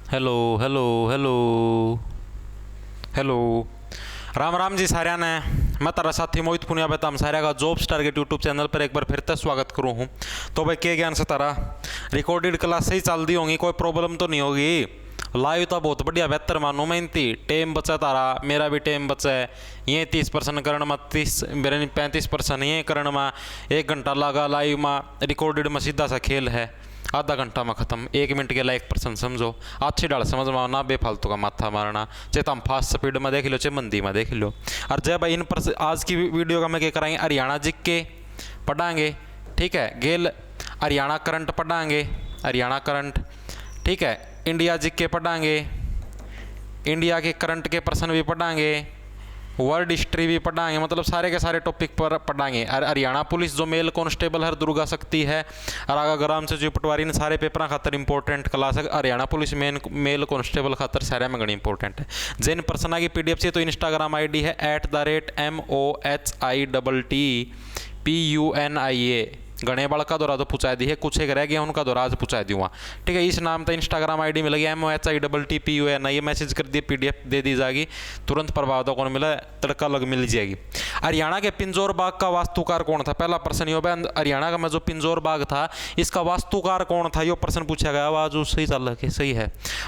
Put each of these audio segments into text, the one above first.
Hello hello hello hello. Ram Ram ji सारिया ने। मैं तारा साथी मोहित पुनिया बेता सारिया का जॉब्स टारगेट यूट्यूब चैनल पर एक बार फिर से स्वागत करूँ हूँ। तो भाई के ज्ञान से तारा रिकॉर्डेड क्लास सही चल दी होंगी, कोई प्रॉब्लम तो नहीं होगी। लाइव तो बहुत बढ़िया बेहतर मानो मैं इनती टाइम बचा तारा, मेरा भी टाइम बचा है। ये 30% करण में 35% ये करण में 1 घंटा लगा लाइव में, रिकॉर्डेड में सीधा सा खेल है आधा घंटा में ख़त्म। 1 मिनट के लिए 1% समझो, अच्छी डाल समझ में ना बेफालतू का माथा मारना। चाहे तुम फास्ट स्पीड में देख लो चाहे मंदी में देख लो। और जब इन पर आज की वीडियो का मैं क्या कराएंगे, हरियाणा जिक के पढ़ाएंगे, ठीक है। गेल हरियाणा करंट पढ़ाएंगे, हरियाणा करंट, ठीक है। इंडिया जिक के पढ़ाएंगे, इंडिया के करंट के प्रश्न भी पढ़ाएंगे, वर्ल्ड हिस्ट्री भी पढ़ाएंगे, मतलब सारे के सारे टॉपिक पर पढ़ाएंगे। हरियाणा पुलिस जो मेल कांस्टेबल हर दुर्गा शक्ति है और आगा ग्राम से जो पटवारी ने सारे पेपर खातर इंपॉर्टेंट क्लास है। हरियाणा पुलिस मेल कांस्टेबल खातर सारे में घनी इंपॉर्टेंट है। जैन पर्सना की PDF से तो इंस्टाग्राम ID है @MOHITTPUNIA। गणे बाल का दौरा तो पूछा दी है, कुछ एक रह गया उनका दौरा आज पूछा दूंगा, ठीक है। इस नाम तो इंस्टाग्राम ID मिल गया MOHITTPUNIA। ये मैसेज कर दिए PDF दे दी जाएगी, तुरंत प्रभाव तो कौन मिला, तड़का लग मिल जाएगी। हरियाणा के पिंजौर बाग का वास्तुकार कौन था, पहला प्रश्न यो। हरियाणा का में जो पिंजौर बाग था इसका वास्तुकार कौन था, यो प्रश्न पूछा गया। आवाज सही चल रही, सही है।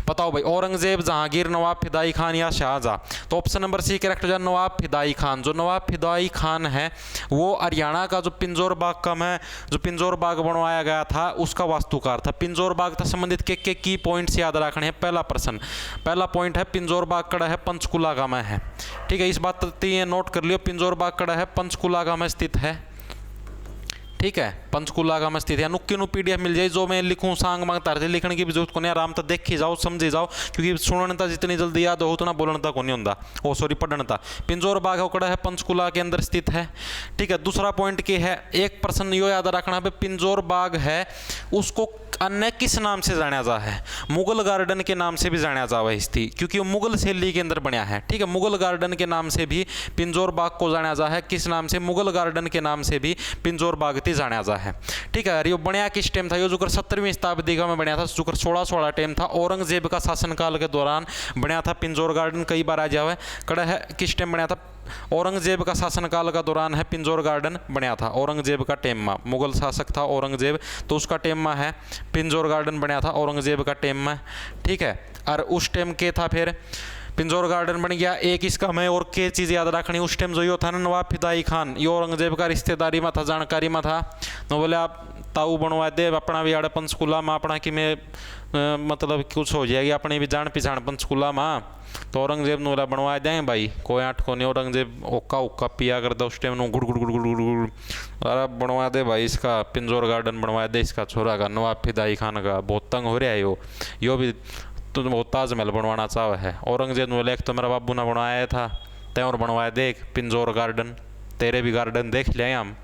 बताओ भाई, औरंगजेब, जहांगीर, नवाब फिदाई खान या शाहजहां। तो ऑप्शन नंबर C करेक्ट हो जाए, नवाब फिदाई खान। जो नवाब फिदाई खान है वो हरियाणा का जो पिंजौर बाग का है, जो पिंजौर बाग बनवाया गया था उसका वास्तुकार था। पिंजौर बाग से संबंधित के की पॉइंट्स याद रखने हैं। पहला प्रश्न, पहला पॉइंट है पिंजौर बाग कड़ा है पंचकुला का में है, ठीक है। इस बात ये नोट कर लियो, पिंजौर बाग कड़ा है पंचकुला का में स्थित है, ठीक है। पंचकुला का में स्थित है। नुक्की नु PDF मिल जाए, जो मैं लिखूं सांग मांग तारते लिखने की भी जरूरत को नहीं, आराम तक देखी जाओ समझी जाओ, क्योंकि सुनने तक जितनी जल्दी याद हो उतना बोलने तक को नहीं होता, ओ सॉरी पढ़ने तक। पिंजौर बाग होकड़ा है पंचकुला के अंदर स्थित है, ठीक है। दूसरा पॉइंट क्या है, एक प्रश्न यो याद रखना है, पिंजौर बाग है उसको अन्य किस नाम से जाना जा है, मुगल गार्डन के नाम से भी जाना जावा इसकी, क्योंकि वो मुगल शैली के अंदर बनया है, ठीक है। मुगल गार्डन के नाम से भी पिंजौर बाग को जाना जा है। किस नाम से, मुगल गार्डन के नाम से भी पिंजौर बाग ती जाना जा है, ठीक है। यो बनया किस टाइम था, यो जो 17वीं शताब्दी का में बनया था, जो 16 टाइम था, औरंगजेब का शासनकाल के दौरान बनया था पिंजौर गार्डन। कई बार आ जावे कड़ा है, किस टाइम बनया था, औरंगजेब का शासनकाल का दौरान है पिंजौर गार्डन बनया था। औरंगजेब का टेम में, मुगल शासक था औरंगजेब, तो उसका टेम में है पिंजौर गार्डन बनया था औरंगजेब का टेम में, ठीक है। और उस टेम के था फिर पिंजौर गार्डन बन गया। एक इसका मैं और के चीज़ याद रखनी, उस टाइम जो यो था ना नवाब फिदाई खान, ये औरंगजेब का रिश्तेदारी में था, जानकारी में था। तो बोले आप ताऊ बनवा दे अपना भी आड़े पंचकुला में, अपना कि मैं मतलब कुछ हो जाएगी अपनी भी जान पहचान पंचकुला में। तो औरंगजेब ने बोला बनवा देंगे भाई, कोई आठ को नहीं। औरंगजेब ओक्का उक्का पिया करता उस टाइम, गुड़ गुड़ गुड़ गुड़ गुड़ गुड़, अरे बनवा दे भाई इसका पिंजौर गार्डन बनवा दे इसका छोरा का, नवाब फिदाई खान का। बहुत तंग हो रहा है यो भी तो वो ताजमहल बनवाना चाहे है। औरंगजेब ने बोले एक तो मेरा बाबू ने बनवाया था, तय और बनवाया देख पिंजौर गार्डन, तेरे भी गार्डन देख लिया हम।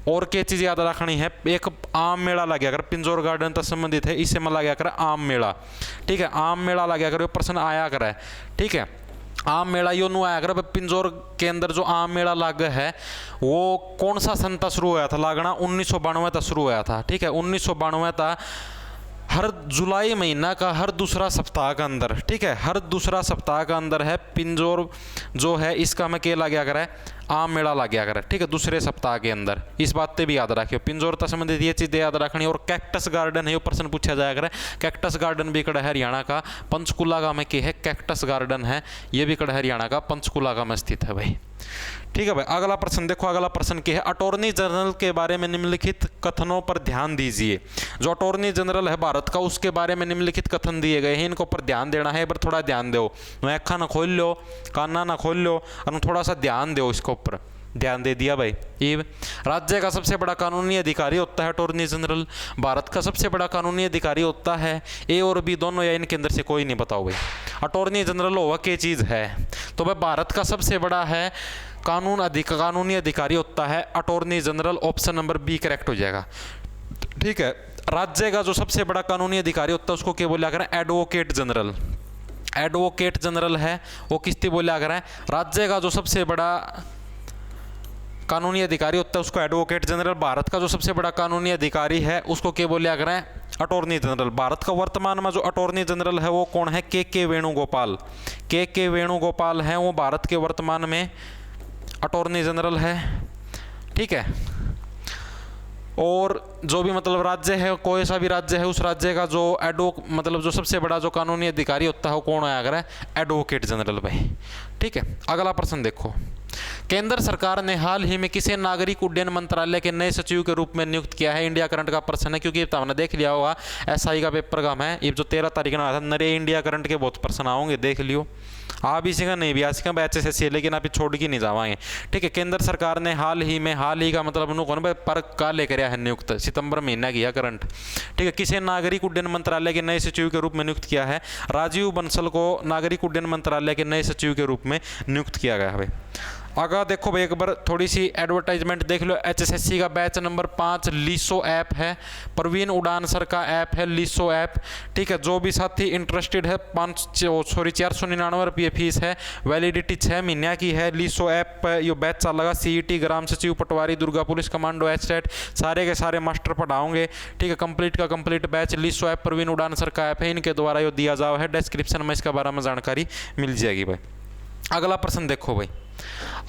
और क्या चीज़ याद रखनी है, एक आम मेला लग गया कर पिंजौर गार्डन तक संबंधित है, इससे में लग गया कर आम मेला, ठीक है। आम मेला लग गया कर, प्रश्न आया करे, ठीक है। आम मेला यो नु आया कर, पिंजौर के अंदर जो आम मेला लग है वो कौन सा सन तक शुरू हुआ था लागना, 1992 तक शुरू हुआ था, ठीक है। 1992 तक हर जुलाई महीना का हर दूसरा सप्ताह का अंदर, ठीक है, हर दूसरा सप्ताह का अंदर है पिंजौर जो है इसका में क्या लग गया करे, आम मेला लग गया करे, ठीक है, दूसरे सप्ताह के अंदर। इस बात पे भी याद रखियो, पिंजौर से संबंधित ये चीज़ें याद रखनी। और कैक्टस गार्डन है, ये प्रश्न पूछा जाया करे। कैक्टस गार्डन भी कड़ा है हरियाणा का, पंचकुला का में क्या है, कैक्टस गार्डन है, ये भी कड़ा है हरियाणा का, पंचकुला का में स्थित है भाई, ठीक है भाई। अगला प्रश्न देखो, अगला प्रश्न क्या है, अटॉर्नी जनरल के बारे में निम्नलिखित कथनों पर ध्यान दीजिए। जो अटॉर्नी जनरल है भारत का उसके बारे में निम्नलिखित कथन दिए गए हैं, इनको पर ध्यान देना है। पर थोड़ा ध्यान दो, आँखा ना खोल लो, काना ना खोल लो, और थोड़ा सा ध्यान दो, इसके ऊपर ध्यान दे दिया भाई। ये राज्य का सबसे बड़ा कानूनी अधिकारी होता है अटॉर्नी जनरल, भारत का सबसे बड़ा कानूनी अधिकारी होता है A और B दोनों, या इनके अंदर से कोई नहीं, बताओ भाई अटॉर्नी जनरल होगा क्या चीज़ है। तो भाई भारत का सबसे बड़ा है कानूनी अधिकारी होता है attorney general, option number B correct हो जाएगा, ठीक है। राज्य का जो सबसे बड़ा कानूनी अधिकारी होता है उसको क्या बोला करें, एडवोकेट जनरल। एडवोकेट जनरल है वो किसती बोला करें, राज्य का जो सबसे बड़ा कानूनी अधिकारी होता है उसको एडवोकेट जनरल। भारत का जो सबसे बड़ा कानूनी अधिकारी है उसको क्या बोलिया करें, अटॉर्नी जनरल। भारत का वर्तमान में जो अटॉर्नी जनरल है वो कौन है? के वेणुगोपाल। के वेणुगोपाल है वो भारत के वर्तमान में अटॉर्नी जनरल है। ठीक है। और जो भी मतलब राज्य है, कोई सा भी राज्य है, उस राज्य का जो मतलब जो सबसे बड़ा जो कानूनी अधिकारी होता है वो कौन है? अगर एडवोकेट जनरल भाई। ठीक है। अगला प्रश्न देखो, केंद्र सरकार ने हाल ही में किसे नागरिक उड्डयन मंत्रालय के नए सचिव के रूप में नियुक्त किया है? इंडिया करंट का प्रश्न है, क्योंकि हमने देख लिया होगा एसआई का पेपर कम है, ये जो 13 तारीख को आया था, नरे इंडिया करंट के बहुत प्रश्न आओगे, देख लियो। आप इसी का नहीं भी आ सकें HSSC है, लेकिन आप छोड़ के नहीं जावाएंगे। ठीक है। केंद्र सरकार ने हाल ही का मतलब उन्होंने भाई पर का लेकर आया है नियुक्त, सितंबर महीना किया करंट। ठीक है। किसे नागरिक उड्डयन मंत्रालय के नए सचिव के रूप में नियुक्त किया है? राजीव बंसल को नागरिक उड्डयन मंत्रालय के नए सचिव के रूप में नियुक्त किया गया है भाई। अगर देखो भाई एक बार थोड़ी सी एडवर्टाइजमेंट देख लो। HSSC का बैच नंबर 5 लीसो ऐप है, प्रवीण उड़ान सर का ऐप है लीसो ऐप। ठीक है। जो भी साथी इंटरेस्टेड है 499 रुपये फीस है, वैलिडिटी 6 महीने की है। लीसो ऐप पर ये बैच चलेगा। CET, ग्राम सचिव, पटवारी, दुर्गा पुलिस कमांडो, HTET सारे के सारे मास्टर पढ़ाओगे। ठीक है। कंप्लीट का कंप्लीट बैच लीसो ऐप प्रवीण उड़ान सर का ऐप है, इनके द्वारा ये दिया जाओ है। डिस्क्रिप्शन में इसके बारे में जानकारी मिल जाएगी भाई। अगला प्रश्न देखो भाई,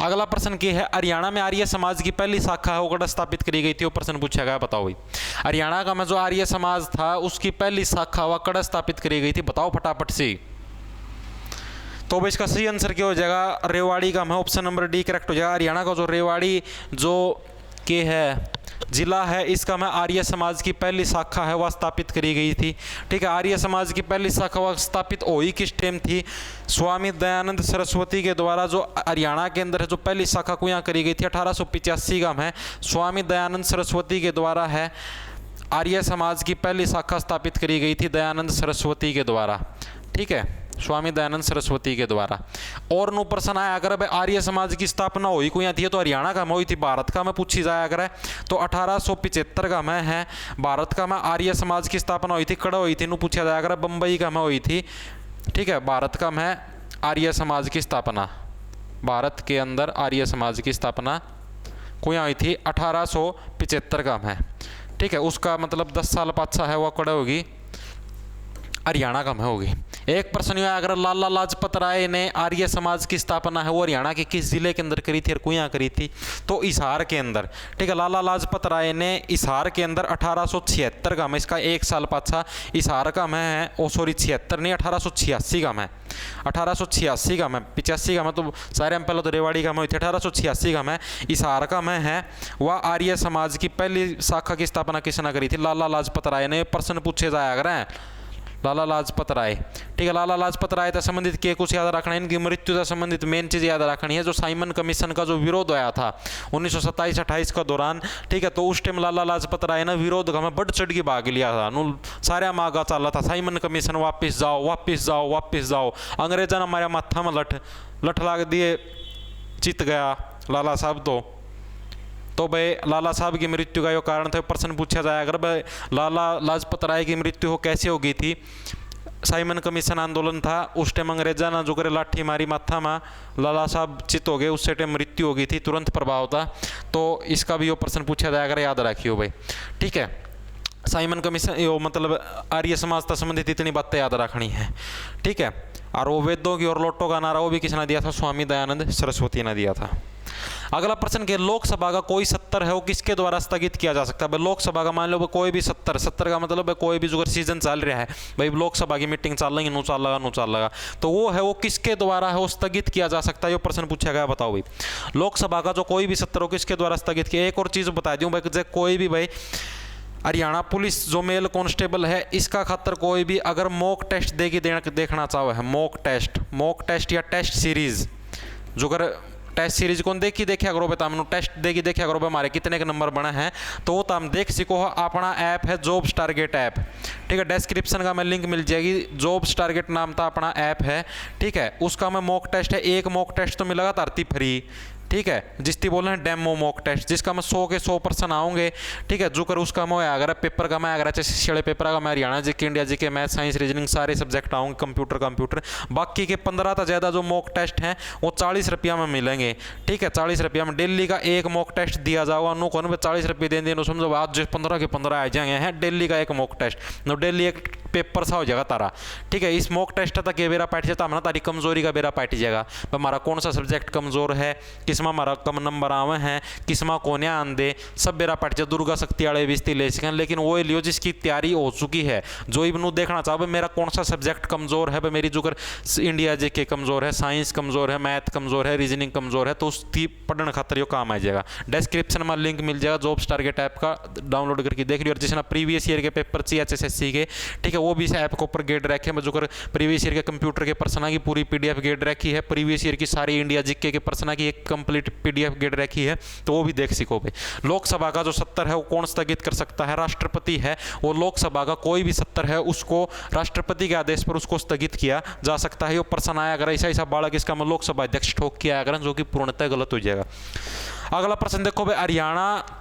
अगला प्रश्न क्या है? हरियाणा में आर्य समाज की पहली शाखा है वो कब स्थापित करी गई थी? वो प्रश्न पूछा गया, बताओ भाई। हरियाणा का में जो आर्य समाज था उसकी पहली शाखा वह कब स्थापित करी गई थी? बताओ फटाफट से। तो भाई इसका सही आंसर क्या हो जाएगा? रेवाड़ी का में ऑप्शन नंबर डी करेक्ट हो जाएगा। हरियाणा का जो रेवाड़ी जो के है जिला है, इसका में आर्य समाज की पहली शाखा है वह स्थापित करी गई थी। ठीक है। आर्य समाज की पहली शाखा वह स्थापित हुई किस टाइम थी? स्वामी दयानंद सरस्वती के द्वारा जो हरियाणा के अंदर है जो पहली शाखा को यहाँ करी गई थी 1885 का में स्वामी दयानंद सरस्वती के द्वारा है आर्य समाज की पहली शाखा स्थापित करी गई थी, दयानंद सरस्वती के द्वारा। ठीक है। स्वामी दयानंद सरस्वती के द्वारा। और नो प्रश्न आया अगर भाई आर्य समाज की स्थापना हुई को यहाँ थी तो हरियाणा का में हुई थी, भारत का में पूछी जाए अगर तो 1875 का में है भारत का में आर्य समाज की स्थापना हुई थी। कड़ा हुई थी नु पूछा जाए अगर बम्बई का में हुई थी। ठीक है। भारत का में आर्य समाज की स्थापना, भारत के अंदर आर्य समाज की स्थापना को यहाँ हुई थी 1875 का में। ठीक है। उसका मतलब 10 साल पाछा है वह कड़ा होगी हरियाणा का में होगी। एक प्रश्न यह अगर लाला लाजपत राय ने आर्य समाज की स्थापना है वो हरियाणा के किस जिले के अंदर करी थी और कुयां करी थी? तो हिसार के अंदर। ठीक है। लाला लाजपत राय ने हिसार के अंदर 1876 का में, इसका 1 साल पाछा हिसार का में है, ओ सॉरी 76 नहीं 1886 का में, 1886 का में, 85 का में तो सारे हम पहले तो रेवाड़ी का में हुई थी, 1886 का में हिसार का में है वह आर्य समाज की पहली शाखा की स्थापना किसने करी थी? लाला लाजपत राय ने। प्रश्न पूछे जाया अगर हैं लाला लाजपत राय। ठीक है। लाला लाजपत राय से संबंधित के कुछ याद रखना है, इनकी मृत्यु से संबंधित मेन चीज़ याद रखनी है जो साइमन कमीशन का जो विरोध आया था 1927-28 का दौरान। ठीक है। तो उस टाइम लाला लाजपत राय ने विरोध का में बढ़ चढ़ के भाग लिया था, सारा मांगा चल रहा था साइमन कमीशन वापस जाओ वापस जाओ वापस जाओ। अंग्रेजा ने हमारे माथा में लठ लाग दिए, चित गया लाला साहब। तो भाई लाला साहब की मृत्यु का यो कारण था। प्रश्न पूछा जाए अगर भाई लाला लाजपत राय की मृत्यु हो कैसे हो गई थी? साइमन कमीशन आंदोलन था उस टाइम, अंग्रेजा ने जो करे लाठी मारी माथा में, लाला साहब चित हो गए, उससे टाइम मृत्यु हो गई थी, तुरंत प्रभाव था। तो इसका भी यो प्रश्न पूछा जाए अगर याद रखियो भाई। ठीक है। साइमन कमीशन यो मतलब आर्य समाज से संबंधित इतनी बातें याद रखनी है। ठीक है। और वो वेदों की और लोटों का नारा वो भी किसने दिया था? स्वामी दयानंद सरस्वती ने दिया था। अगला प्रश्न के लोकसभा का कोई सत्र है वो किसके द्वारा स्थगित किया जा सकता है? भाई लोकसभा का मान लो कोई भी सत्र का मतलब है कोई भी जो सीजन चल रहा है भाई लोकसभा की मीटिंग चल रही है, नो चल लगा तो वो है वो किसके द्वारा है वो स्थगित किया जा सकता है? ये प्रश्न पूछा गया, बताओ भाई। लोकसभा का जो कोई भी सत्र हो किसके द्वारा स्थगित किया? एक और चीज़ बता दूँ भाई, कोई भी भाई हरियाणा पुलिस जो मेल कांस्टेबल है इसका खातर कोई भी अगर मॉक टेस्ट देखना चाहो है, मॉक टेस्ट या टेस्ट सीरीज जो अगर टेस्ट सीरीज कौन देखी देखा करो बेटा मैंने टेस्ट देखी देखा करो हमारे कितने के नंबर बने हैं तो वो हम देख सको। अपना ऐप है जॉब्स टारगेट ऐप। ठीक है। डिस्क्रिप्शन का मैं लिंक मिल जाएगी, जॉब्स टारगेट नाम का अपना ऐप है। ठीक है। उसका मैं मॉक टेस्ट है, एक मॉक टेस्ट तो मिलेगा धरती फ्री। ठीक है, जिसकी बोल रहे हैं डेमो मॉक टेस्ट, जिसका मैं 100 के 100 पर्सन आऊँगे, ठीक है, जो कर उसका मैं अगर पेपर का मैं अगर छड़े पेपर का मैं हरियाणा जी के, इंडिया जी के, मैथ साइंस रीजनिंग सारे सब्जेक्ट आऊँगे, कंप्यूटर, बाकी के 15 से ज़्यादा जो मॉक टेस्ट हैं वो 40 रुपया में मिलेंगे। ठीक है, 40 रुपया में डेली का एक मॉक टेस्ट दिया जाएगा। नो कौन 40 रुपये दे दें, समझो आज जो 15 के 15 आ जाएंगे हैं, डेली का एक मॉक टेस्ट, नो डेली एक पेपर सा हो जाएगा तारा। ठीक है, इस मॉक टेस्ट तक ये बेरा पाट जाता हमारा, तारी कमजोरी का बेरा पाट जाएगा, हमारा कौन सा सब्जेक्ट कमजोर है, किसमें हमारा कम नंबर आवे हैं, किसमें कोने आंदे, सब बेरा पाट जाए। दुर्गा शक्ति वाले भी ले सकें, लेकिन वो लियो जिसकी तैयारी हो चुकी है, जो इबनू देखना चाहो मेरा कौन सा सब्जेक्ट कमजोर है, मेरी जो कर इंडिया जे के कमजोर है, साइंस कमजोर है, मैथ कमजोर है, रीजनिंग कमजोर है, तो उसकी पढ़ने खातर यो काम आ जाएगा। डिस्क्रिप्शन में लिंक मिल जाएगा जॉब स्टार के टैब का, डाउनलोड करके देख लियो। और जिसने प्रीवियस ईयर के पेपर चाहिए HSSC के, ठीक है, वो भी इस ऐप के ऊपर गेट रखे हैं, जो कर प्रीवियस ईयर के कंप्यूटर के पर्सना की पूरी PDF गेट रखी है, प्रीवियस ईयर की सारी इंडिया जीके के पर्सना की एक कंप्लीट PDF गेट रखी है, तो वो भी देख सको भाई। लोकसभा का जो 70 है वो कौन स्थगित कर सकता है, राष्ट्रपति है, वो लोकसभा का कोई भी 70 है उसको राष्ट्रपति के आदेश पर उसको स्थगित किया जा सकता है। ये पर्सन आया अगर ऐसा बालक इसका मैं लोकसभा अध्यक्ष ठोक किया अगर, जो कि पूर्णतः गलत हो जाएगा। अगला प्रश्न देखो भाई, हरियाणा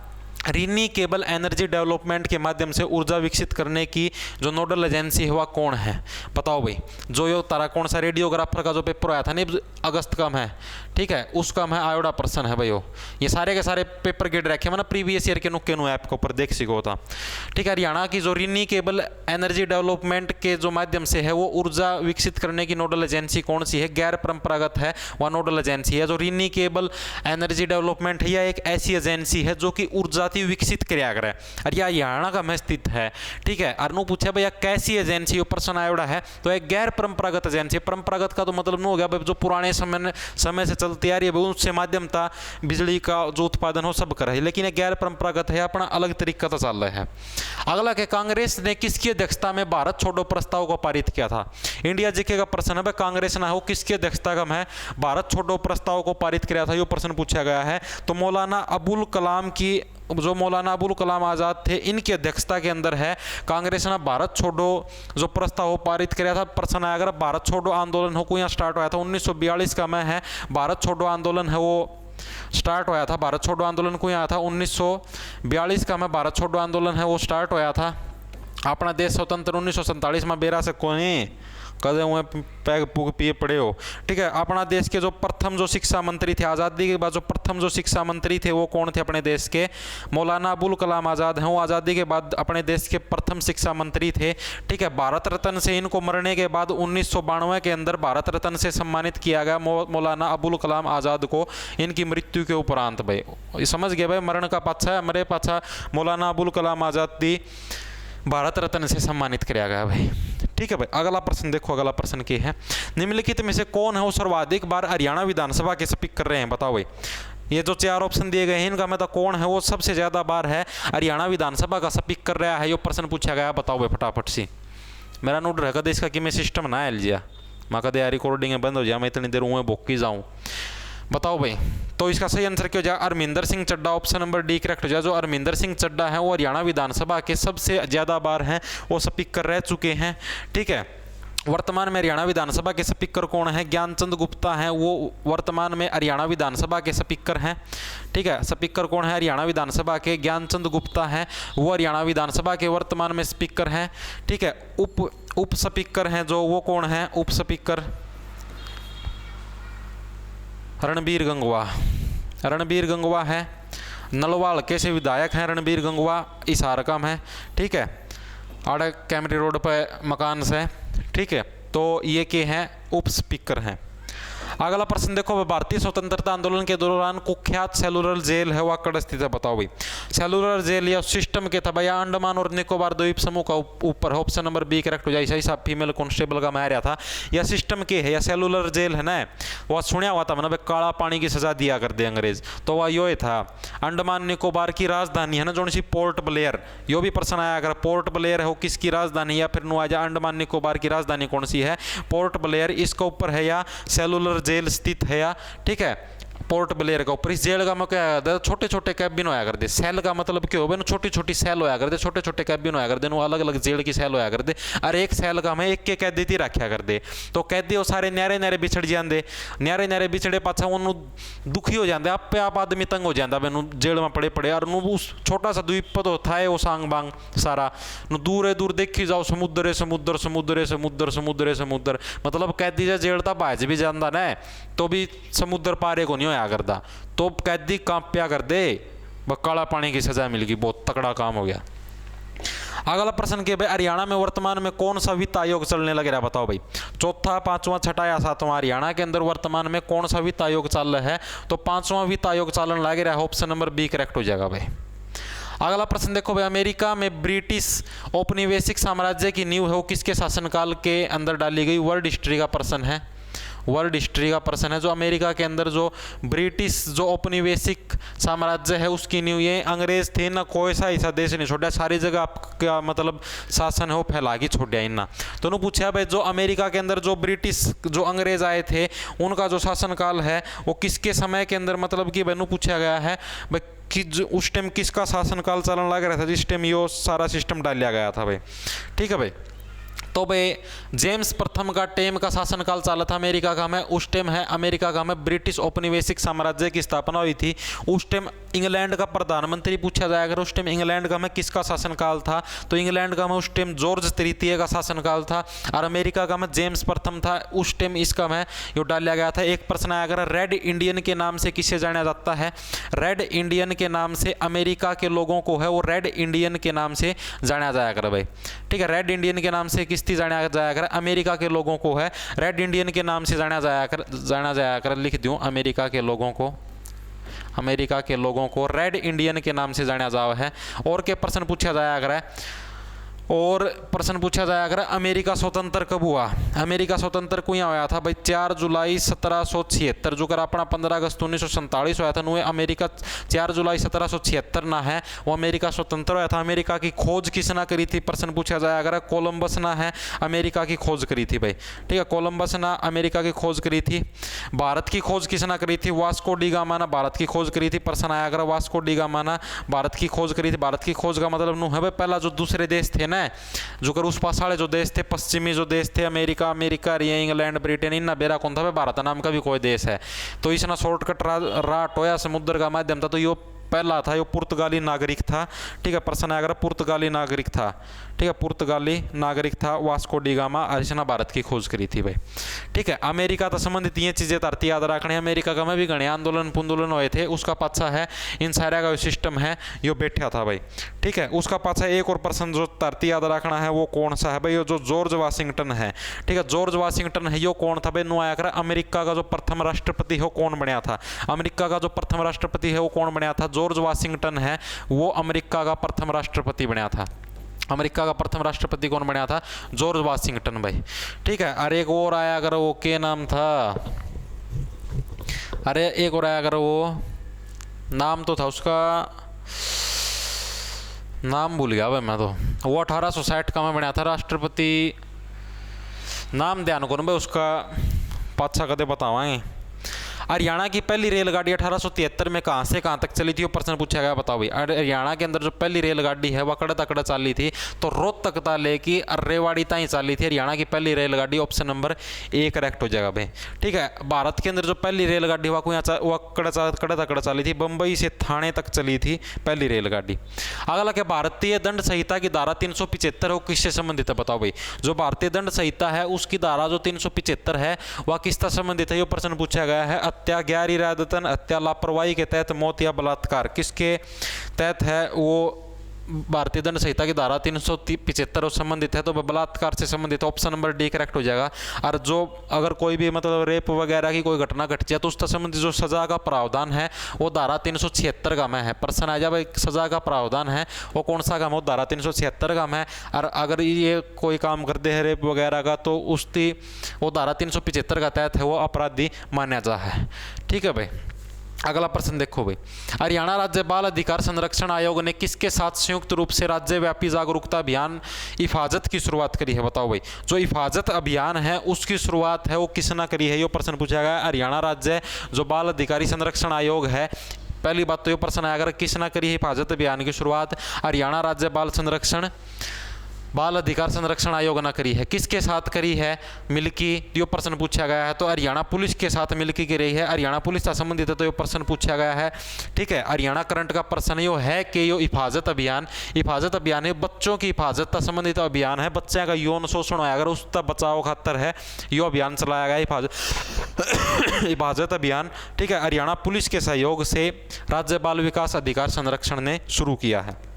रिन्यूएबल एनर्जी डेवलपमेंट के माध्यम से ऊर्जा विकसित करने की जो नोडल एजेंसी है वह कौन है, बताओ भाई। जो यो तारा कौन सा रेडियोग्राफर का जो पेपर आया था नहीं अगस्त का है, ठीक है, उसका मैं आयोडा पर्सन है भाई। ये सारे के सारे पेपर गेट रखे मैंने प्रीवियस ईयर के नुक्के नु ऐप के ऊपर देख सको था। ठीक है, हरियाणा की जो रिन्यूएबल एनर्जी डेवलपमेंट के जो माध्यम से है वो ऊर्जा विकसित करने की नोडल एजेंसी कौन सी है, गैर परंपरागत है वह नोडल एजेंसी है। जो रिन्यूएबल एनर्जी डेवलपमेंट है यह एक ऐसी एजेंसी है जो कि ऊर्जा विकसित किया करे, और यह हरियाणा का में स्थित है। ठीक है, अरनू पूछा भैया कैसी एजेंसी ऊपर सनायोड़ा है, तो एक गैर परंपरागत एजेंसी। परंपरागत का तो मतलब हो गया जो पुराने समय से चलती आ रही है उससे माध्यमता बिजली का जो उत्पादन हो सब करे, लेकिन ये गैर परंपरागत है, अपना अलग तरीका से चल रहा है। अगला के कांग्रेस ने किसकी अध्यक्षता में भारत छोड़ो प्रस्ताव को पारित किया था, इंडिया जीके का प्रश्न है। कांग्रेस ना हो किसकी अध्यक्षता का में भारत छोड़ो प्रस्ताव को पारित किया था, ये प्रश्न पूछा गया है। तो मौलाना अबुल कलाम की, जो मौलाना अबुल कलाम आज़ाद थे इनकी अध्यक्षता के अंदर है कांग्रेस ने भारत छोड़ो जो प्रस्ताव पारित किया था। प्रश्न आया अगर भारत छोड़ो आंदोलन हो को यहाँ स्टार्ट हुआ था 1942 का में है, भारत छोड़ो आंदोलन है वो स्टार्ट होया था। भारत छोड़ो आंदोलन को यहाँ था 1942 का में भारत छोड़ो आंदोलन है वो स्टार्ट होया था। अपना देश स्वतंत्र 1947 में बेरा से कोई कदे हुए पैग पुग पिए पड़े हो। ठीक है, अपना देश के जो प्रथम जो शिक्षा मंत्री थे आज़ादी के बाद जो प्रथम जो शिक्षा मंत्री थे वो कौन थे अपने देश के, मौलाना अबुल कलाम आज़ाद हैं। वो आज़ादी के बाद अपने देश के प्रथम शिक्षा मंत्री थे। ठीक है, भारत रत्न से इनको मरने के बाद 1992 के अंदर भारत रत्न से सम्मानित किया गया मौलाना अबुल कलाम आज़ाद को इनकी मृत्यु के उपरांत। भाई समझ गए भाई, मरण का पाछा मरे पाछा मौलाना अबुल कलाम आज़ाद दी भारत रत्न से सम्मानित किया गया भाई। ठीक है भाई, अगला प्रश्न देखो, अगला प्रश्न क्या है, निम्नलिखित में से कौन है वो सर्वाधिक बार हरियाणा विधानसभा के स्पीकर कर रहे हैं, बताओ भाई। ये जो 4 ऑप्शन दिए गए हैं इनका में तो कौन है वो सबसे ज़्यादा बार है हरियाणा विधानसभा का स्पीकर कर रहा है, ये प्रश्न पूछा गया, बताओ भाई फटाफट सी। मेरा नोट रह कदे इसका कि मैं सिस्टम ना हिल जाए, मैं कदे यार रिकॉर्डिंग बंद हो जाए, मैं इतनी देर हुए भोग की जाऊँ, बताओ भाई। तो इसका सही आंसर क्या हो जाए, अरमिंदर सिंह चड्डा, ऑप्शन नंबर डी करेक्ट हो जाए। जो अरमिंदर सिंह चड्डा है वो हरियाणा विधानसभा के सबसे ज़्यादा बार हैं वो स्पीकर रह चुके हैं। ठीक है, वर्तमान में हरियाणा विधानसभा के स्पीकर कौन है, ज्ञानचंद गुप्ता हैं, वो वर्तमान में हरियाणा विधानसभा के स्पीकर हैं। ठीक है, स्पीकर कौन है हरियाणा विधानसभा के, ज्ञानचंद गुप्ता हैं, वो हरियाणा विधानसभा के वर्तमान में स्पीकर हैं। ठीक है, उप स्पीकर हैं जो वो कौन है, उप स्पीकर रणबीर गंगवा, रणबीर गंगवा है, नलवाल के से विधायक हैं रणबीर गंगवा, इस हारकम है। ठीक है, आड़ा कैमरी रोड पर मकान से। ठीक है, तो ये के हैं उप स्पीकर हैं। अगला प्रश्न देखो, भारतीय स्वतंत्रता आंदोलन के दौरान कुख्यात सेलुलर जेल है वह कड़ स्थित है, बताओ भाई। सेलुलर जेल या सिस्टम के था भैया अंडमान और निकोबार द्वीप समूह का ऊपर, ऑप्शन नंबर बी करेक्ट हो जाए। ऐसा फीमेल कांस्टेबल का मैं रहा था, या सिस्टम के है या सेलुलर जेल है ना, वह सुनिया हुआ था मतलब काला पानी की सजा दिया कर दे अंग्रेज, तो वह यो था अंडमान निकोबार की राजधानी है ना जो सी पोर्ट ब्लेयर। यो भी प्रश्न आया अगर पोर्ट ब्लेयर हो किसकी राजधानी, या फिर नु आ जाए अंडमान निकोबार की राजधानी कौन सी है, पोर्ट ब्लेयर इसके ऊपर है या सेलुलर जेल स्थित है या। ठीक है, पोर्ट ब्लेयर का ऊपर। इस जेल का मैं क्या करता, छोटे छोटे कैबिन होया करते। सेल का मतलब क्या हो, छोटी छोटी सेल होया करते, छोटे छोटे कैबिन होया करते, अलग अलग जेल की सेल होया करते। और एक सेल का हमें एक के कैदी थी रखा करते। तो कैदी वो सारे न्यारे न्यारे बिछड़ जाते, न्यारे न्यारे बिछड़े पाछा उन्होंने दुखी हो जाते, आपे आप आदमी तंग हो जाता मैनू जेल में पड़े पड़े। और उस छोटा सा द्वीप तो था वो सांग बांग सारा दूर दूर देखी जाओ समुद्र है समुद्र समुद्र है समुद्र समुद्र है समुद्र। मतलब कैदी जा जेल था बाज भी जाता ना तो भी समुद्र पारे को नहीं होया करता। तो कैदी कांप्या कर दे, काला पानी की सजा मिल गई, बहुत तकड़ा काम हो गया। अगला प्रश्न के भाई हरियाणा में वर्तमान में कौन सा वित्त आयोग चलने लग रहा, बताओ भाई। चौथा, पांचवा, छठा या सातवां हरियाणा के अंदर वर्तमान में कौन सा वित्त आयोग चल रहा है? तो पांचवा वित्त आयोग चलन लग रहा है। ऑप्शन नंबर बी करेक्ट हो जाएगा भाई। अगला प्रश्न देखो भाई, अमेरिका में ब्रिटिश औपनिवेशिक साम्राज्य की नींव है वो किसके शासनकाल के अंदर डाली गई? वर्ल्ड हिस्ट्री का प्रश्न है, वर्ल्ड हिस्ट्री का प्रश्न है। जो अमेरिका के अंदर जो ब्रिटिश जो औपनिवेशिक साम्राज्य है उसकी नींव ये अंग्रेज थे ना, कोई सा ऐसा देश नहीं छोड़ा, सारी जगह आपका मतलब शासन है वो फैला के छोड़ा इन्ना। तो उन्होंने पूछा भाई जो अमेरिका के अंदर जो ब्रिटिश जो अंग्रेज आए थे उनका जो शासनकाल है वो किसके समय के अंदर मतलब कि भाई पूछा गया है भाई कि उस टाइम किसका शासनकाल चलन लग रहा था जिस टाइम ये सारा सिस्टम डाला गया था भाई। ठीक है भाई। तो भाई जेम्स प्रथम का टेम का शासनकाल चला था अमेरिका का में, उस टाइम है अमेरिका का में ब्रिटिश औपनिवेशिक साम्राज्य की स्थापना हुई थी। उस टाइम इंग्लैंड का प्रधानमंत्री पूछा जाएगा उस टाइम इंग्लैंड का में किसका शासनकाल था? तो इंग्लैंड का में उस टाइम जॉर्ज तृतीय का शासनकाल था। और अमेरिका का में जेम्स प्रथम था, उस टाइम इसका में यो डाला गया था। एक प्रश्न आया अगर रेड इंडियन के नाम से किसे जाना जाता है? रेड इंडियन के नाम से अमेरिका के लोगों को है वो रेड इंडियन के नाम से जाना जाया कर भाई। ठीक है, रेड इंडियन के नाम से किसती जाना जाया कर? अमेरिका के लोगों को है रेड इंडियन के नाम से जाना जाया कर। लिख दूं अमेरिका के लोगों को, अमेरिका के लोगों को रेड इंडियन के नाम से जाना जावा है। और के प्रश्न पूछा जाया अगर और प्रश्न पूछा जाया अगर अमेरिका स्वतंत्र कब हुआ? अमेरिका स्वतंत्र को यहाँ हुआ था भाई 4 जुलाई 1776। जो कर अपना 15 अगस्त 1947 हुआ था नुए अमेरिका 4 जुलाई 1776 ना है वो अमेरिका स्वतंत्र हुआ था। अमेरिका की खोज किसने करी थी? प्रश्न पूछा जाया अगर कोलंबस ना है अमेरिका की खोज करी थी भाई। ठीक है, कोलंबस ना अमेरिका की खोज करी थी। भारत की खोज किसने करी थी? वास्को डी गामा ना भारत की खोज करी थी। प्रश्न आया अगर वास्को डी गामा ना भारत की खोज करी थी। भारत की खोज का मतलब नु है भाई पहला जो दूसरे देश थे ना जो कर उस पास वाले जो देश थे पश्चिमी जो देश थे अमेरिका इंग्लैंड ब्रिटेन इन बेरा कौन था भारत नाम का भी कोई देश है। तो इसना शॉर्टकट राट होया समुद्र का माध्यम था। तो यो पहला था यो पुर्तगाली नागरिक था। ठीक है, प्रश्न अगर पुर्तगाली नागरिक था। ठीक है, पुर्तगाली नागरिक था वास्को डी गामा और इसने भारत की खोज करी थी भाई। ठीक है, अमेरिका तो संबंधित ये चीजें धरती याद रखने। अमेरिका का में भी घने आंदोलन पुंदोलन हुए थे उसका पाछा है इन सारा का सिस्टम है यो बैठा था भाई। ठीक है, उसका पाछा एक और प्रश्न जो धरती याद रखना है वो कौन सा है भाई? यो जो जॉर्ज वाशिंगटन है। ठीक है, जॉर्ज वाशिंगटन है यो कौन था भाई? नु आया कर अमेरिका का जो प्रथम राष्ट्रपति है वो कौन बनया था? अमेरिका का जो प्रथम राष्ट्रपति है वो कौन बनया था? जॉर्ज वाशिंगटन है वो अमेरिका का प्रथम राष्ट्रपति बनया था। अमेरिका का प्रथम राष्ट्रपति कौन बनया था? जॉर्ज वाशिंगटन भाई। ठीक है, अरे एक और आया अगर वो क्या नाम था? अरे एक और आया अगर वो नाम तो था उसका नाम भूल गया भाई मैं तो। वो 1860 का में बनया था राष्ट्रपति। नाम ध्यान करो भाई उसका पाछा कदे बतावाएं। हरियाणा की पहली रेलगाड़ी 1873 में कहाँ से कहाँ तक चली थी वो प्रश्न पूछा गया, बताओ भाई। हरियाणा के अंदर जो पहली रेलगाड़ी है वह कड़े तकड़े चली थी तो रोहतक ता लेके रेवाड़ी ताई चली थी हरियाणा की पहली रेलगाड़ी। ऑप्शन नंबर ए करेक्ट हो जाएगा भाई। ठीक है, भारत के अंदर जो पहली रेलगाड़ी वह कड़े तकड़े चली थी, बम्बई से थाने तक चली थी पहली रेलगाड़ी। अगला क्या भारतीय दंड संहिता की धारा 375 है वो किससे संबंधित है, बताओ भाई। जो भारतीय दंड संहिता है उसकी धारा जो 375 है वह किससे संबंधित है ये प्रश्न पूछा गया है। हत्या, गैर इरादतन हत्या, लापरवाही के तहत मौत या बलात्कार किसके तहत है? वो भारतीय दंड संहिता की धारा 375 संबंधित है तो बलात्कार से संबंधित। ऑप्शन नंबर डी करेक्ट हो जाएगा। और जो अगर कोई भी मतलब रेप वगैरह की कोई घटना घट जाए तो उससे संबंधित जो सजा का प्रावधान है वो धारा 376 का में है। प्रश्न आ जाए भाई सजा का प्रावधान है वो कौन सा काम हो? धारा 376 का में। और अगर ये कोई काम करते हैं रेप वगैरह का तो उसकी वो धारा 375 का तहत है वो अपराधी माना जा है। ठीक है भाई। अगला प्रश्न देखो भाई, हरियाणा राज्य बाल अधिकार संरक्षण आयोग ने किसके साथ संयुक्त रूप से राज्यव्यापी जागरूकता अभियान हिफाजत की शुरुआत करी है? बताओ भाई, जो हिफाजत अभियान है उसकी शुरुआत है वो किसने करी है? ये प्रश्न पूछा गया। हरियाणा राज्य जो बाल अधिकारी संरक्षण आयोग है, पहली बात तो ये प्रश्न आया अगर किसने करी है हिफाजत अभियान की शुरुआत? हरियाणा राज्य बाल अधिकार संरक्षण आयोग ने करी है। किसके साथ करी है? मिलकी, यो प्रश्न पूछा गया है। तो हरियाणा पुलिस के साथ मिलकी की रही है। हरियाणा पुलिस से संबंधित है तो ये प्रश्न पूछा गया है। ठीक है, हरियाणा करंट का प्रश्न यो है कि यो हिफाजत अभियान है, बच्चों की हिफाजत से संबंधित अभियान है। बच्चे का यौन शोषण होया अगर उसका बचाव खातर है यो अभियान चलाया गया हिफाजत अभियान। ठीक है, हरियाणा पुलिस के सहयोग से राज्य बाल विकास अधिकार संरक्षण ने शुरू किया है।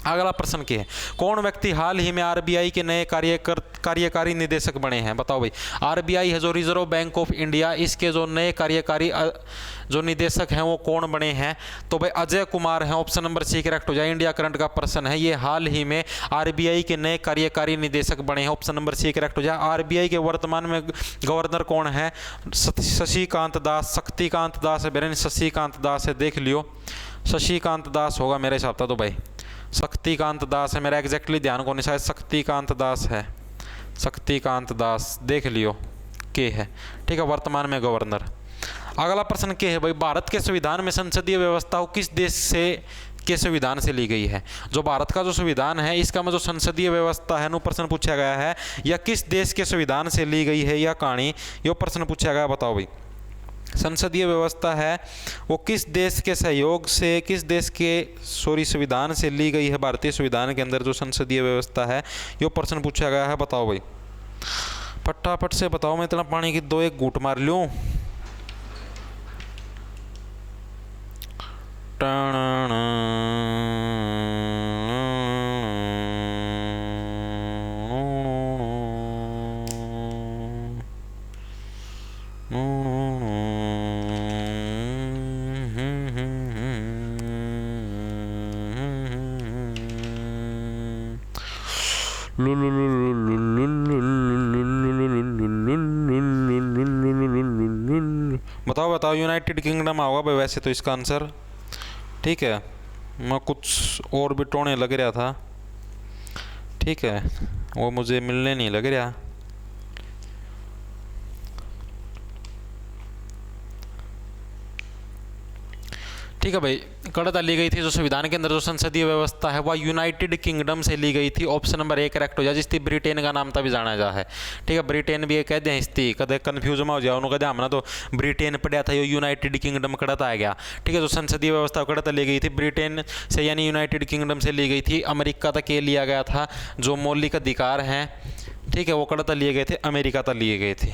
अगला प्रश्न क्या है? कौन व्यक्ति हाल ही में आरबीआई के नए कार्यकारी निदेशक बने हैं? बताओ भाई, आरबीआई है जो रिजर्व बैंक ऑफ इंडिया, इसके जो नए कार्यकारी जो निदेशक हैं वो कौन बने हैं? तो भाई अजय कुमार हैं। ऑप्शन नंबर सी करेक्ट हो जाए। इंडिया करंट का प्रश्न है, ये हाल ही में आरबीआई के नए कार्यकारी निदेशक बने हैं। ऑप्शन नंबर सी करेक्ट हो जाए। आरबीआई के वर्तमान में गवर्नर कौन है? शशिकांत दास, शक्तिकांत दास है, बेरन शशिकांत दास है, देख लियो। शशिकांत दास होगा मेरे हिसाब से, तो भाई शक्तिकांत दास है, मेरा एग्जैक्टली ध्यान को नहीं, शायद शक्तिकांत दास है, शक्तिकांत दास देख लियो के है। ठीक है, वर्तमान में गवर्नर। अगला प्रश्न क्या है भाई, भारत के संविधान में संसदीय व्यवस्था किस देश से के संविधान से ली गई है? जो भारत का जो संविधान है इसका में जो संसदीय व्यवस्था है नो प्रश्न पूछा गया है, या किस देश के संविधान से ली गई है या कहानी, यो प्रश्न पूछा गया। बताओ भाई, संसदीय व्यवस्था है वो किस देश के सहयोग से, किस देश के संविधान से ली गई है? भारतीय संविधान के अंदर जो संसदीय व्यवस्था है यो प्रश्न पूछा गया है। बताओ भाई, फटाफट से बताओ, मैं इतना पानी की दो एक घूंट मार लूं। बताओ बताओ, यूनाइटेड किंगडम होगा भाई वैसे तो इसका आंसर। ठीक है, मैं कुछ और भी टोने लग रहा था, ठीक है, वो मुझे मिलने नहीं लग रहा। ठीक है भाई, कड़ता ली गई थी जो संविधान के अंदर जो संसदीय व्यवस्था है वह यूनाइटेड किंगडम से ली गई थी। ऑप्शन नंबर ए करेक्ट हो जाए, जिसकी ब्रिटेन का नाम तभी जाना जा है। ठीक है, ब्रिटेन भी कह दें इसती, कदे कन्फ्यूज में हो जाओ उन्होंने, कदे हमने तो ब्रिटेन पढ़ा था, ये यूनाइटेड किंगडम कड़ता आ गया। ठीक है, जो संसदीय व्यवस्था कड़ता ली गई थी ब्रिटेन से यानी यूनाइटेड किंगडम से ली गई थी। अमेरिका तक ये लिया गया था, जो मौलिक अधिकार हैं ठीक है वो कड़ता लिए गए थे, अमेरिका तक लिए गए थे।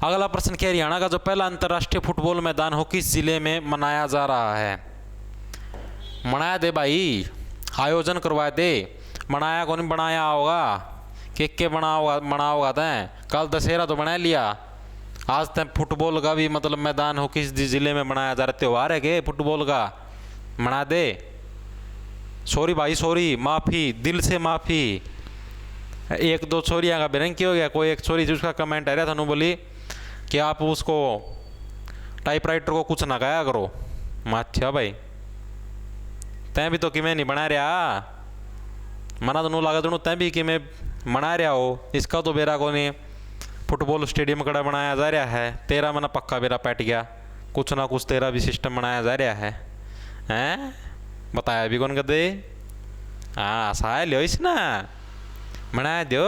अगला प्रश्न क्या, हरियाणा का जो पहला अंतर्राष्ट्रीय फुटबॉल मैदान हो किस जिले में मनाया जा रहा है? मनाया दे भाई, आयोजन करवा दे, मनाया कौन बनाया होगा, के मना होगा तैं, कल दशहरा तो बना लिया, आज तक फुटबॉल का भी मतलब मैदान हो किस जिले में बनाया जा रहा, त्यौहार है के फुटबॉल का, मना दे। सॉरी भाई सॉरी, माफ़ी, दिल से माफ़ी। एक दो छोरियाँ का बेरंग क्यों हो गया, कोई एक छोरी जिसका कमेंट आ रहा था बोली कि आप उसको टाइपराइटर को कुछ ना कहा करो। अच्छा भाई, तैं भी तो कि मैं नहीं बना रहा, मना तो नू लगा दोनों तैं भी कि मैं बना रहा हो, इसका तो बेरा को नहीं फुटबॉल स्टेडियम कड़ा बनाया जा रहा है, तेरा मना पक्का बेरा पैट गया, कुछ ना कुछ तेरा भी सिस्टम बनाया जा रहा है, हैं बताया भी कौन कर दे। हाँ सहाय लियो इस ना, बना दो।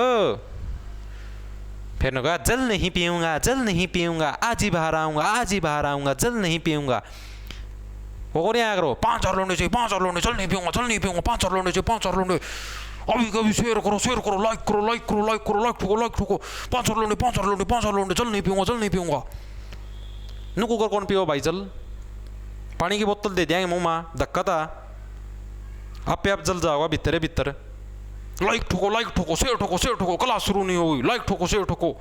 फिर ने कहा जल नहीं पीऊँगा, जल नहीं पीऊँगा, आज ही बाहर आऊँगा, आज ही बाहर आऊँगा, जल नहीं पीऊँगा। वो को नहीं आया करो, 5 लोंडे चाहिए, 5 लोंडे, जल नहीं पीऊँगा, जल नहीं पीऊँगा, 5 लोंडे चाहिए, 5 लोंडे, अभी कभी शेयर करो, शेयर करो, लाइक करो, लाइक करो, लाइक करो, लाइक ठोको, लाइक ठोको, 5 लोंडे, 5 लोंडे, 5 लोंडे, जल नहीं पीऊँगा, जल नहीं पीऊँगा। नुको कर कौन पियो भाई जल, पानी की बोतल दे देंगे मुँह में, धक्का था आप जल जाओगा भीतर भीतर। लाइक ठोको, शेर ठोको, शेर ठोको, क्लास शुरू नहीं होगी, लाइक ठोको, शेर ठोको,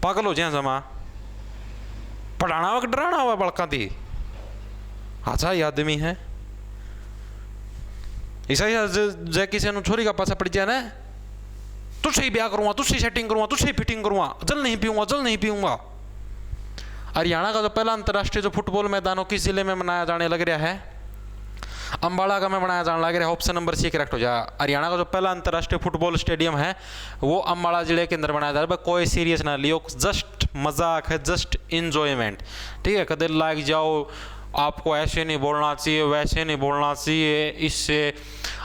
पागल हो जाए जमा, पढ़ाना हुआ डराना हुआ बड़का थी। अच्छा ये आदमी है ऐसा ही जय किसी ने छोरी का पासा पड़ जाए ना, तुझसे ही ब्याह करूंगा, तुझसे सेटिंग करूंगा, तुझसे फिटिंग करूंगा, जल नहीं पीऊंगा, जल नहीं पीऊंगा। हरियाणा का जो पहला अंतर्राष्ट्रीय जो फुटबॉल मैदान हो किस जिले में बनाया जाने लग रहा है? अम्बाला का में बनाया जाने लग रहा है। ऑप्शन नंबर सी करेक्ट हो जाए। हरियाणा का जो पहला अंतर्राष्ट्रीय फुटबॉल स्टेडियम है वो अम्बाला जिले के अंदर बनाया जा रहा है। कोई सीरियस ना लियो, जस्ट मजाक है, जस्ट इंजॉयमेंट, ठीक है। कदर लाग जाओ, आपको ऐसे नहीं बोलना चाहिए, वैसे नहीं बोलना चाहिए, इससे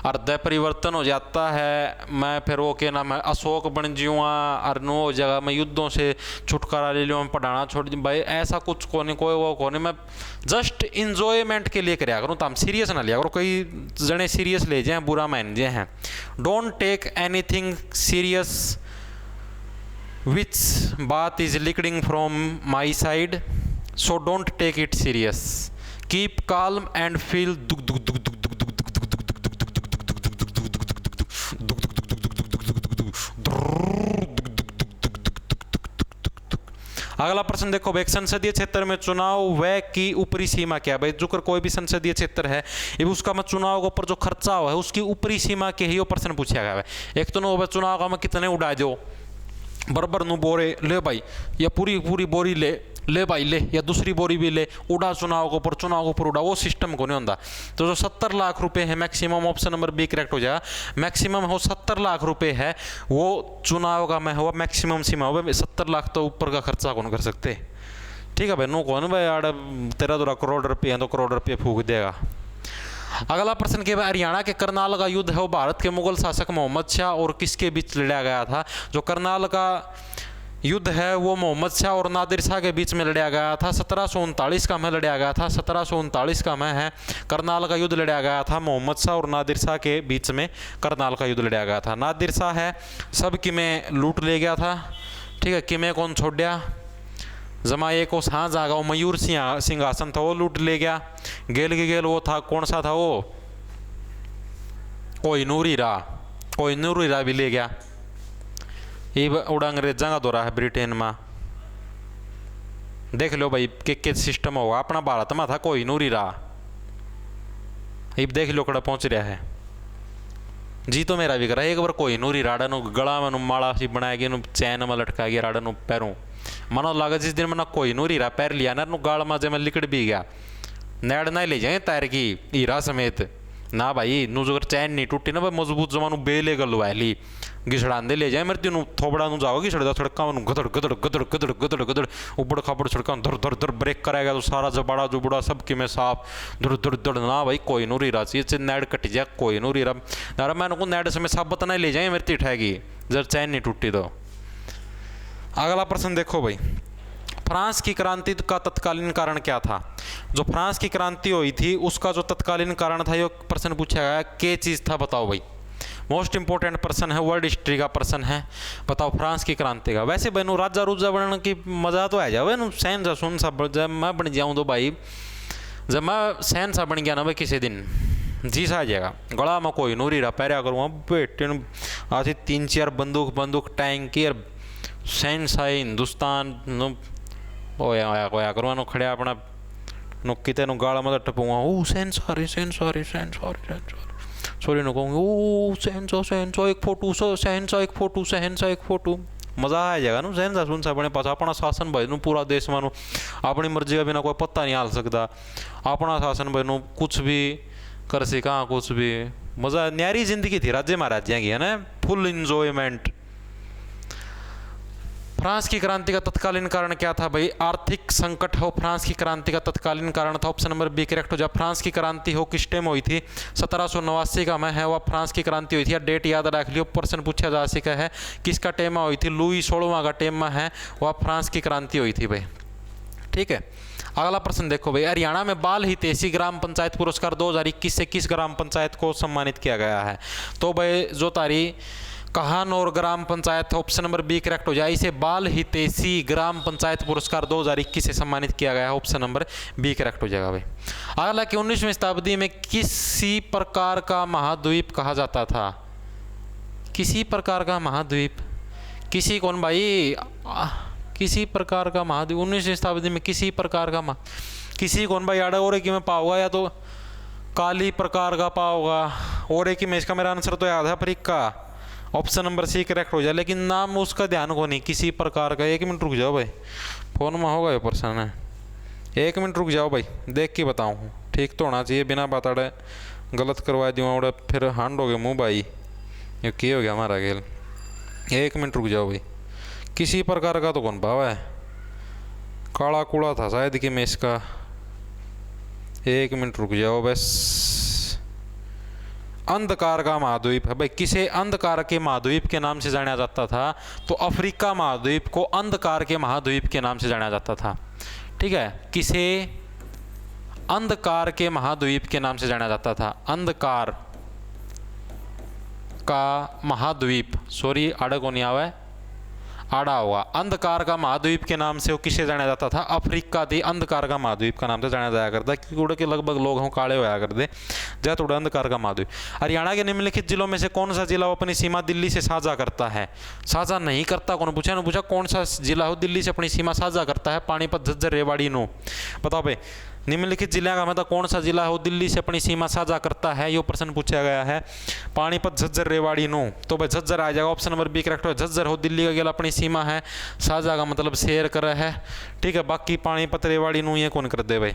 हृदय परिवर्तन हो जाता है, मैं फिर वो क्या नाम है अशोक बन जाऊँगा और नो जगह मैं युद्धों से छुटकारा ले लूँ, पढ़ाना छोड़ दूँ। भाई ऐसा कुछ को नहीं, कोई वो को नहीं, मैं जस्ट इंजॉयमेंट के लिए कराया करूँ, तो हम सीरियस ना लिया करो। कोई जने सीरियस ले जाए बुरा मान जाए हैं। Don't take anything serious which बात is leaking from my side, so don't take it serious, keep calm and feel दुख दुख दुख दुख दुख दुख दुख दुख दुख दुख दुख दुख। अगला प्रश्न देखो, एक संसदीय क्षेत्र में चुनाव व्यय की ऊपरी सीमा क्या है? भाई जो कोई भी संसदीय क्षेत्र है उसका मैं चुनाव के ऊपर जो खर्चा हुआ है उसकी ऊपरी सीमा के ही वो प्रश्न पूछा गया है। एक तो नो चुनाव का मैं कितने उड़ा दो, बराबर नु बोरे ले भाई, या पूरी पूरी बोरी ले भाई ले, या दूसरी बोरी भी ले, उड़ा चुनाव के ऊपर उड़ा, वो सिस्टम को नहीं होता। तो जो 70 लाख रुपए है maximum, option number B correct हो जाएगा। मैक्सिमम हो 70 लाख रुपए है वो चुनाव का मैं हुआ मैक्सिमम सीमा हो। 70 लाख तो ऊपर का खर्चा कौन कर सकते, ठीक है भाई। नो कौन भाई आड़ 13 करोड़ रुपये हैं तो करोड़ रुपये फूक देगा। अगला प्रश्न के भाई, हरियाणा के करनाल का युद्ध है वो भारत के मुगल शासक मोहम्मद शाह और किसके बीच लड़ा गया था? जो करनाल का युद्ध है वो मोहम्मद शाह और नादिर शाह के बीच में लड़ा गया था। 1739 का में लड़ा गया था। 1739 का में है करनाल का युद्ध लड़ा गया था मोहम्मद शाह और नादिर शाह के बीच में करनाल का युद्ध लड़ा गया था। नादिर शाह है सब किमें लूट ले गया था, ठीक है। किमें कौन छोड़ दिया? जमाए को शाहजहाँ का मयूर सिंहासन था वो लूट ले गया। गेल के गेल वो था, कौन सा था वो, कोहिनूर हीरा भी ले गया। ये उड़ा अंग्रेजा का दौरा है ब्रिटेन में, देख लो भाई के सिस्टम होगा। अपना भारत में था कोहिनूर हीरा, ये देख लो कड़ा पहुंच रहा है जी। तो मेरा भी करा एक बार कोहिनूर हीरा गला में माला सी बनाएगी, चैन में लटका गया राडा पैरों मनो लगा। जिस दिन मैंने कोहिनूर हीरा पैर लिया ना गाल में जब मैं लिकड़ भी गया, नैड ना ले जाए तैर की हीरा समेत ना भाई। नु अगर चैन नहीं टूटी ना भाई मजबूत जमानू बेले गलवा ली घिसड़ांदे ले जाए मेरे तीनों थोबड़ा नु जाओ घिसड़दा सड़का में गदड़ गदड़ गदड़ गदड़ गदड़ गदड़ उबड़ खाबड़ सड़का धर धर धर ब्रेक कराएगा तो सारा जबाड़ा जुबड़ा सब कि मैं साफ धुर धुर धुर ना भाई कोहिनूर हीरा चाहिए नैड कट जाए कोहिनूर हीरा यार मैंने को नैड समय साबत ना ले जाए मेरी तिठाएगी जब चैन नहीं टूटी तो। अगला प्रश्न देखो भाई, फ्रांस की क्रांति का तत्कालीन कारण क्या था? जो फ्रांस की क्रांति हुई थी उसका जो तत्कालीन कारण था ये प्रश्न पूछा गया, क्या चीज़ था बताओ भाई। मोस्ट इंपोर्टेंट प्रश्न है, वर्ल्ड हिस्ट्री का प्रश्न है, बताओ फ्रांस की क्रांति का। वैसे बहनों राजा रूजा बनने की मजा तो आ जाए ना, सैन सा सुन सा जब मैं बन जाऊँ तो भाई, जब मैं सैन सा बन गया ना भाई किसी दिन जी सा आ जाएगा। गला में कोई नूरी रहा पैरा करूँगा बेटे आती 3-4 बंदूक टैंक यार सैन सा हिंदुस्तान होया करूँगा खड़े अपना किते गाला में टपूंगा ओ सैन सॉरी सॉरी नो कहूँगी ओ सहनसा एक फोटो मज़ा आ जाएगा ना। सहनसा सुन सा अपने पास अपना शासन भाई नू पूरा देश में अपनी मर्जी का बिना कोई पत्ता नहीं हाल सकता। अपना शासन भाई नू कुछ भी कर सका कुछ भी मज़ा न्यारी जिंदगी थी राज्य महाराजिया की है ना, फुल इंजॉयमेंट। फ्रांस की क्रांति का तत्कालीन कारण क्या था भाई? आर्थिक संकट हो फ्रांस की क्रांति का तत्कालीन कारण था। ऑप्शन नंबर बी करेक्ट हो जाए। फ्रांस की क्रांति हो किस टाइम हुई थी? 1789 का मैं है वह फ्रांस की क्रांति हुई थी। डेट याद रख लियो, प्रश्न पूछा जा सका है किसका टेम हुई थी? लुई 16वां का टेम में है वह फ्रांस की क्रांति हुई थी भाई, ठीक है। अगला प्रश्न देखो भाई, हरियाणा में बाल हितैषी ग्राम पंचायत पुरस्कार 2021 से किस ग्राम पंचायत को सम्मानित किया गया है? तो भाई जो तारी कहानौर gram panchayat, option number B correct हो जाए। इसे बाल हितैषी ग्राम पंचायत पुरस्कार 2021 से सम्मानित किया गया है, ऑप्शन नंबर बी करेक्ट हो जाएगा भाई। अगला कि 19वीं शताब्दी में किसी प्रकार का महाद्वीप कहा जाता था? किसी प्रकार का महाद्वीप, किसी कौन भाई? किसी प्रकार का महाद्वीप 19वीं शताब्दी में किसी प्रकार का किसी कौन भाई? आड़ा और कि मैं पाऊंगा या तो काली प्रकार का पाऊंगा और एक ही में इसका मेरा आंसर तो याद है Africa. Option number C correct हो जाए, लेकिन नाम उसका ध्यान को नहीं किसी प्रकार का। 1 मिनट रुक जाओ भाई, फोन में होगा ये पर्सन है। 1 मिनट रुक जाओ भाई, देख के बताऊँ। ठीक तो होना चाहिए, बिना बताड़े गलत करवा दूँ फिर हांड हो गए मुँह भाई, ये की हो गया हमारा खेल। 1 मिनट रुक जाओ भाई, किसी प्रकार का तो कौन भाव है, काला कूड़ा था शायद कि मैं इसका। 1 मिनट रुक जाओ बस। अंधकार का महाद्वीप है भाई, किसे अंधकार के महाद्वीप के नाम से जाना जाता था? तो अफ्रीका महाद्वीप को अंधकार के महाद्वीप के नाम से जाना जाता था। ठीक है, किसे अंधकार के महाद्वीप के नाम से जाना जाता था? अंधकार का महाद्वीप, सॉरी आड़ा को नहीं आवा है, आड़ा हुआ। अंधकार का महाद्वीप के नाम से वो किसे जाना जाता था? अफ्रीका दी अंधकार का महाद्वीप का नाम से जाना जाया करता, क्योंकि उड़े के लगभग लोग हम काले होया करते जय थोड़ा अंधकार का महाद्वीप। हरियाणा के निम्नलिखित जिलों में से कौन सा जिला अपनी सीमा दिल्ली से साझा करता है? साझा नहीं करता, कौन पूछा? पूछा कौन सा जिला हो दिल्ली से अपनी सीमा साझा करता है? पानीपत, झज्जर, रेवाड़ी, नो। बताओ भाई, निम्नलिखित जिले का मतलब कौन सा जिला हो दिल्ली से अपनी सीमा साझा करता है? ये प्रश्न पूछा गया है। पानीपत, झज्जर, रेवाड़ी, नो। तो भाई झज्जर आ जाएगा, ऑप्शन नंबर बी करेक्ट हो। झज्जर हो दिल्ली का गेला अपनी सीमा है, साझा का मतलब शेयर कर है। ठीक है, बाकी पानीपत, रेवाड़ी, नो ये कौन कर दे भाई।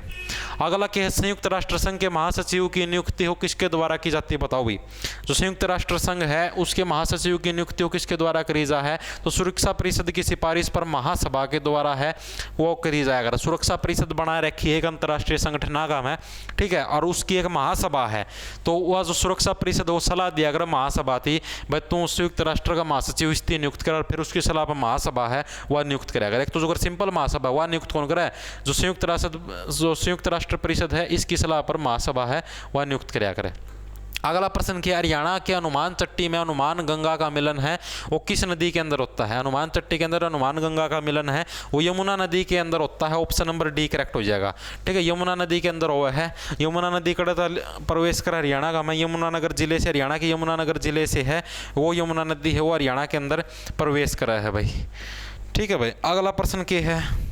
अगला क्या है? संयुक्त राष्ट्र संघ के महासचिव की नियुक्ति हो किसके द्वारा की जाती है? बताओ भाई, जो संयुक्त राष्ट्र संघ है उसके महासचिव की नियुक्ति हो किसके द्वारा करी जा है? तो सुरक्षा परिषद की सिफारिश पर महासभा के द्वारा है वो करी जाएगा। सुरक्षा परिषद बनाए रखी है, एक अंतर्राष्ट्रीय संगठन नाम है। ठीक है, और उसकी एक महासभा है, तो वह जो सुरक्षा परिषद वो सलाह दिया अगर महासभा थी भाई तू संयुक्त राष्ट्र का महासचिव इसलिए नियुक्त कर, फिर उसकी सलाह पर महासभा है वह नियुक्त करेगा। एक तो जो सिंपल महासभा वह नियुक्त कौन करे? जो संयुक्त राष्ट्र परिषद है इसकी सलाह पर महासभा है वह नियुक्त कराया करे। अगला प्रश्न क्या? हरियाणा के हनुमान चट्टी में हनुमान गंगा का मिलन है वो किस नदी के अंदर होता है? हनुमान चट्टी के अंदर हनुमान गंगा का मिलन है वो यमुना नदी के अंदर होता है। ऑप्शन नंबर डी करेक्ट हो जाएगा। ठीक है, यमुना नदी के अंदर हुआ है। यमुना नदी कड़े प्रवेश कर हरियाणा का, मैं यमुनानगर जिले से, हरियाणा के यमुनानगर जिले से है वो यमुना नदी है, वो हरियाणा के अंदर प्रवेश करा है भाई। ठीक है भाई, अगला प्रश्न क्या है?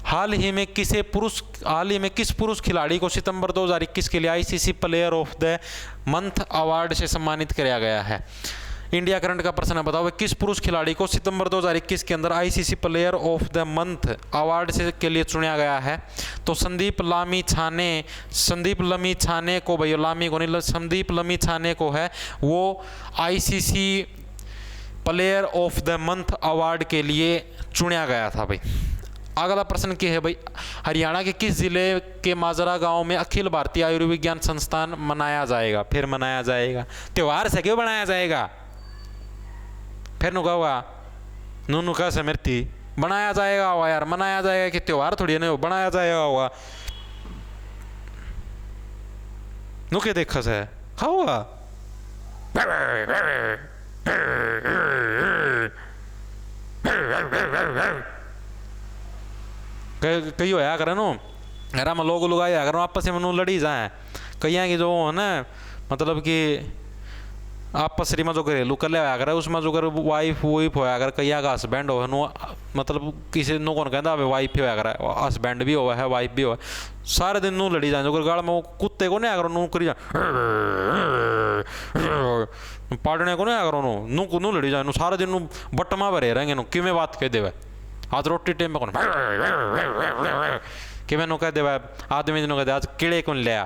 हाल ही में किस पुरुष खिलाड़ी को सितंबर 2021 के लिए ICC player of the month award से सम्मानित किया गया है? इंडिया करंट का प्रश्न है, बताओ किस पुरुष खिलाड़ी को सितंबर 2021 के अंदर ICC player of the month award से के लिए चुना गया है? तो संदीप लमी छाने को, भाई लामी को नहीं, संदीप लमी छाने को है वो ICC player of the month award के लिए चुना गया था भाई। अगला प्रश्न क्या है भाई? हरियाणा के किस जिले के माजरा गांव में अखिल भारतीय आयुर्विज्ञान संस्थान मनाया जाएगा? फिर मनाया जाएगा, त्योहार से क्यों बनाया जाएगा? फिर नुका हुआ नूनू का समृति बनाया जाएगा हुआ यार, मनाया जाएगा कि त्योहार थोड़ी नहीं हो, बनाया जाएगा हुआ। नुके देखा से खाओगा कई होया करे नो यार, हम लोग आया करो आपस में लड़ी जाए कई की जो है ना, मतलब कि आपस में जो घरेलू कर लिया करे उसमें जो कर वाइफ होया कर, कई का हस्बैंड हो नो, मतलब किसी नो कौन कहता वाइफ ही होया करे, हस्बैंड भी हुआ है वाइफ भी हुआ, सारे दिन नू लड़ी जाए जो गाड़ में वो कुत्ते को नहीं आकर नू करी जा पाड़ने को नहीं आकर नू लड़ी जाए, सारे दिन नू बटमा भरे रहेंगे नु कि बात कह देवे आज रोटी टाइम में कौन कि मैं कह देवा आदमी कह दे आज कीड़े कौन लिया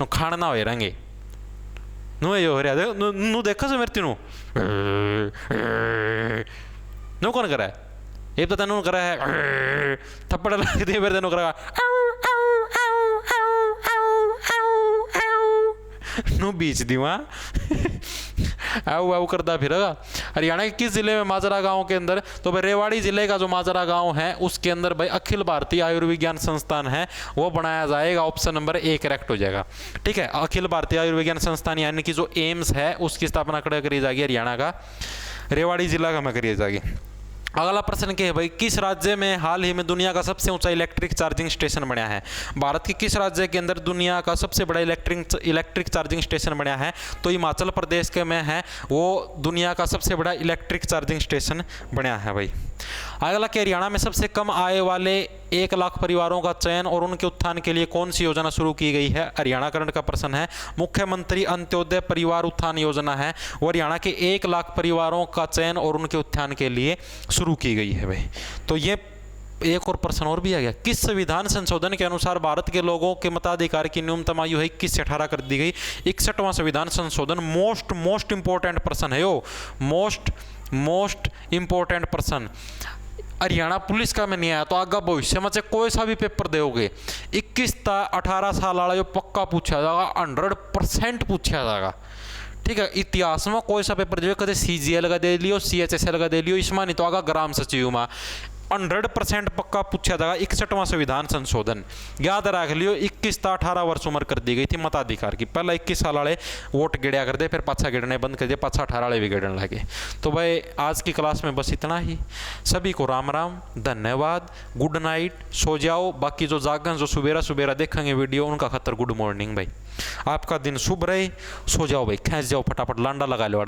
खाना ना हो रहेंगे नो ये हो रहा नू देखा से मेरे नो कौन करा है ये तो तेन करा है थप्पड़ लग दी फिर तेन करा नो बीच दी वहाँ आऊ आऊ करता फिरेगा। हरियाणा के किस जिले में माजरा गांव के अंदर? तो भाई रेवाड़ी जिले का जो माजरा गांव है उसके अंदर भाई अखिल भारतीय आयुर्विज्ञान संस्थान है वो बनाया जाएगा। ऑप्शन नंबर ए करेक्ट हो जाएगा। ठीक है, अखिल भारतीय आयुर्विज्ञान संस्थान यानी कि जो एम्स है उसकी स्थापना करी जाएगी हरियाणा का रेवाड़ी जिला का में करी जाएगी। अगला प्रश्न क्या है भाई? किस राज्य में हाल ही में दुनिया का सबसे ऊंचा इलेक्ट्रिक चार्जिंग स्टेशन बना है? भारत के किस राज्य के अंदर दुनिया का सबसे बड़ा इलेक्ट्रिक चार्जिंग स्टेशन बना है? तो हिमाचल प्रदेश के में है वो दुनिया का सबसे बड़ा इलेक्ट्रिक चार्जिंग स्टेशन बना है भाई। अगला क्या? हरियाणा में सबसे कम आय वाले 1 लाख परिवारों का चयन और उनके उत्थान के लिए कौन सी योजना शुरू की गई है? हरियाणा करंट का प्रश्न है। मुख्यमंत्री अंत्योदय परिवार उत्थान योजना है, वो हरियाणा के 1 लाख परिवारों का चयन और उनके उत्थान के लिए शुरू की गई है भाई। तो ये एक और प्रश्न और भी आ गया, किस संविधान संशोधन के अनुसार भारत के लोगों के मताधिकार की न्यूनतम आयु है 21 से 18 कर दी गई? 61वां संविधान संशोधन। मोस्ट इंपॉर्टेंट प्रश्न है यो, मोस्ट इंपॉर्टेंट प्रश्न। हरियाणा पुलिस का में नहीं आया तो आगे भविष्य में कोई सा भी पेपर दोगे 21 से 18 साल वाला जो पक्का पूछा जाएगा, 100% पूछा जाएगा। ठीक है, इतिहास में कोई सा पेपर जो कदे CGL का दे लियो, CHSL का दे लियो, इसमें नहीं तो आगा ग्राम सचिव में 100% पक्का पूछा जाएगा। 61वां संविधान संशोधन याद रख लियो। 21 से 18 वर्ष उम्र कर दी गई थी मताधिकार की। पहला 21 साल वाले वोट गिड़िया कर दे, फिर पाछा गिड़ने बंद कर दिया, पाछा 18 वाले भी गिड़ने लगे। तो भाई आज की क्लास में बस इतना ही। सभी को राम राम, धन्यवाद, गुड नाइट, सो जाओ। बाकी जो जागन जो सुबेरा देखेंगे वीडियो उनका खतर गुड मॉर्निंग भाई। आपका दिन शुभ रहे, सो जाओ भाई, खींच जाओ फटाफट, लांडा लगा लो।